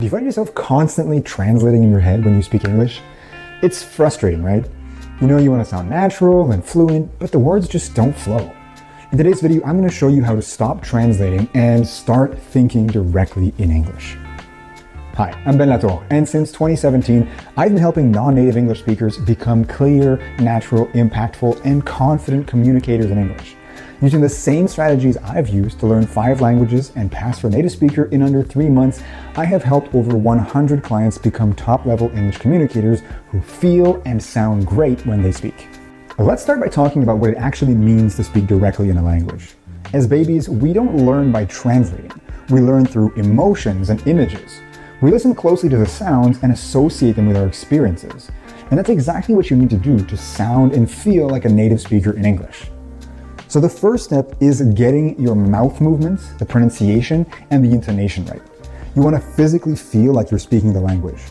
you find yourself constantly translating in your head when you speak English? It's frustrating, right? You know you want to sound natural and fluent, but the words just don't flow. In today's video, I'm going to show you how to stop translating and start thinking directly in English. Hi, I'm Ben Latour, and since 2017, I've been helping non-native English speakers become clear, natural, impactful, and confident communicators in English. Using the same strategies I've used to learn 5 languages and pass for native speaker in under 3 months, I have helped over 100 clients become top-level English communicators who feel and sound great when they speak. Let's start by talking about what it actually means to speak directly in a language. As babies, we don't learn by translating. We learn through emotions and images. We listen closely to the sounds and associate them with our experiences. And that's exactly what you need to do to sound and feel like a native speaker in English. So the first step is getting your mouth movements, the pronunciation, and the intonation right. You want to physically feel like you're speaking the language.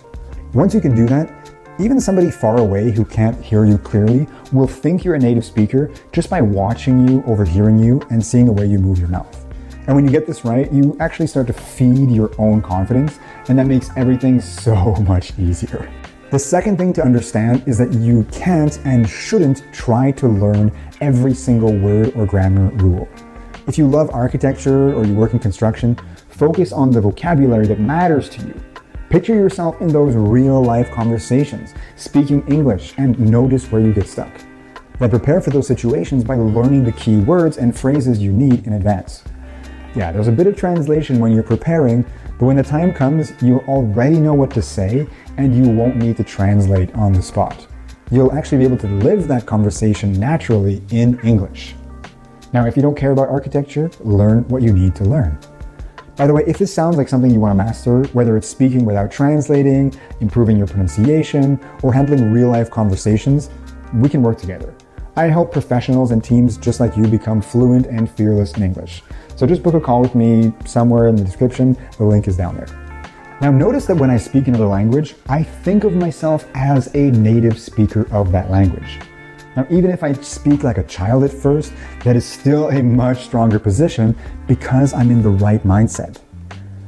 Once you can do that, even somebody far away who can't hear you clearly will think you're a native speaker just by watching you, overhearing you, and seeing the way you move your mouth. And when you get this right, you actually start to feed your own confidence, and that makes everything so much easier. The second thing to understand is that you can't and shouldn't try to learn every single word or grammar rule. If you love architecture or you work in construction, focus on the vocabulary that matters to you. Picture yourself in those real-life conversations, speaking English, and notice where you get stuck. Then prepare for those situations by learning the key words and phrases you need in advance. Yeah, there's a bit of translation when you're preparing, but when the time comes, you'll already know what to say and you won't need to translate on the spot. You'll actually be able to live that conversation naturally in English. Now, if you don't care about architecture, learn what you need to learn. By the way, if this sounds like something you want to master, whether it's speaking without translating, improving your pronunciation, or handling real-life conversations, we can work together. I help professionals and teams just like you become fluent and fearless in English. So just book a call with me somewhere in the description. The link is down there. Now notice that when I speak another language, I think of myself as a native speaker of that language. Now, even if I speak like a child at first, that is still a much stronger position because I'm in the right mindset.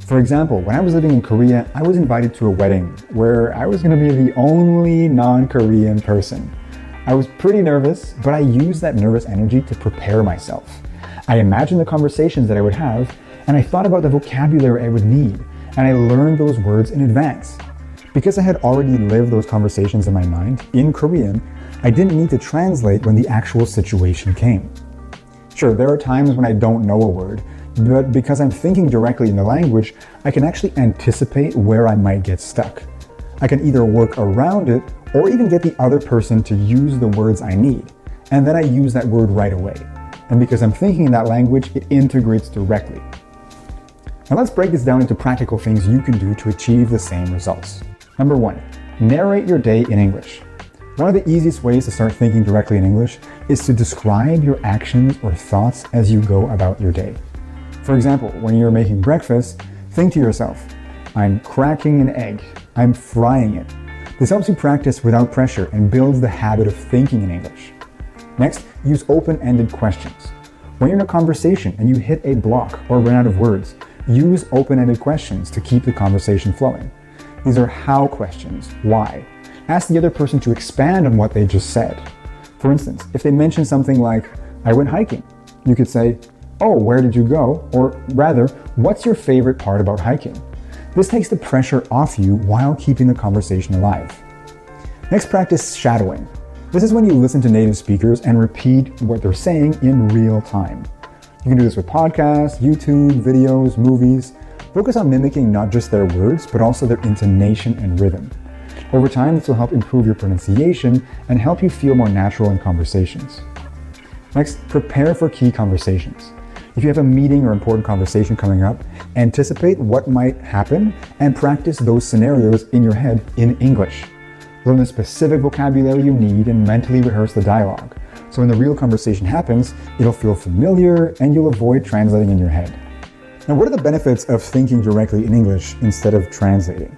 For example, when I was living in Korea, I was invited to a wedding where I was going to be the only non-Korean person. I was pretty nervous, but I used that nervous energy to prepare myself. I imagined the conversations that I would have, and I thought about the vocabulary I would need, and I learned those words in advance. Because I had already lived those conversations in my mind, in Korean, I didn't need to translate when the actual situation came. Sure, there are times when I don't know a word, but because I'm thinking directly in the language, I can actually anticipate where I might get stuck. I can either work around it or even get the other person to use the words I need, and then I use that word right away. And because I'm thinking in that language, it integrates directly. Now let's break this down into practical things you can do to achieve the same results. Number 1, narrate your day in English. One of the easiest ways to start thinking directly in English is to describe your actions or thoughts as you go about your day. For example, when you're making breakfast, think to yourself, I'm cracking an egg, I'm frying it. This helps you practice without pressure and builds the habit of thinking in English. Next, use open-ended questions. When you're in a conversation and you hit a block or run out of words, use open-ended questions to keep the conversation flowing. These are how questions, why. Ask the other person to expand on what they just said. For instance, if they mention something like, I went hiking, you could say, oh, where did you go? Or rather, what's your favorite part about hiking? This takes the pressure off you while keeping the conversation alive. Next, practice shadowing. This is when you listen to native speakers and repeat what they're saying in real time. You can do this with podcasts, YouTube, videos, movies. Focus on mimicking not just their words, but also their intonation and rhythm. Over time, this will help improve your pronunciation and help you feel more natural in conversations. Next, prepare for key conversations. If you have a meeting or important conversation coming up, anticipate what might happen and practice those scenarios in your head in English. Learn the specific vocabulary you need and mentally rehearse the dialogue. So when the real conversation happens, it'll feel familiar and you'll avoid translating in your head. Now, what are the benefits of thinking directly in English instead of translating?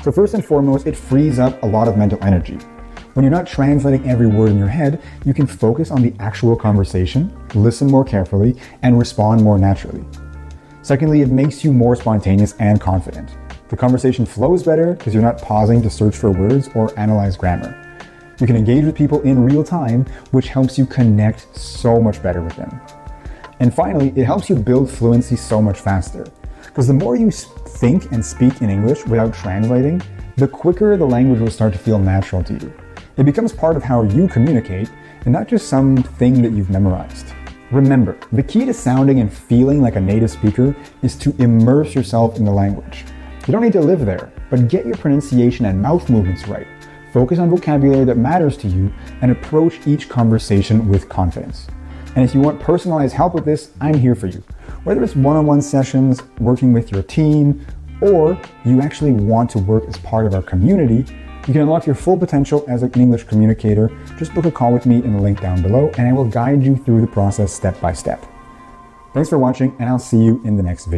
So first and foremost, it frees up a lot of mental energy. When you're not translating every word in your head, you can focus on the actual conversation, listen more carefully, and respond more naturally. Secondly, it makes you more spontaneous and confident. The conversation flows better because you're not pausing to search for words or analyze grammar. You can engage with people in real time, which helps you connect so much better with them. And finally, it helps you build fluency so much faster. Because the more you think and speak in English without translating, the quicker the language will start to feel natural to you. It becomes part of how you communicate and not just something that you've memorized. Remember, the key to sounding and feeling like a native speaker is to immerse yourself in the language. You don't need to live there, but get your pronunciation and mouth movements right. Focus on vocabulary that matters to you and approach each conversation with confidence. And if you want personalized help with this, I'm here for you. Whether it's one-on-one sessions, working with your team, or you actually want to work as part of our community, you can unlock your full potential as an English communicator. Just book a call with me in the link down below, and I will guide you through the process step by step. Thanks for watching, and I'll see you in the next video.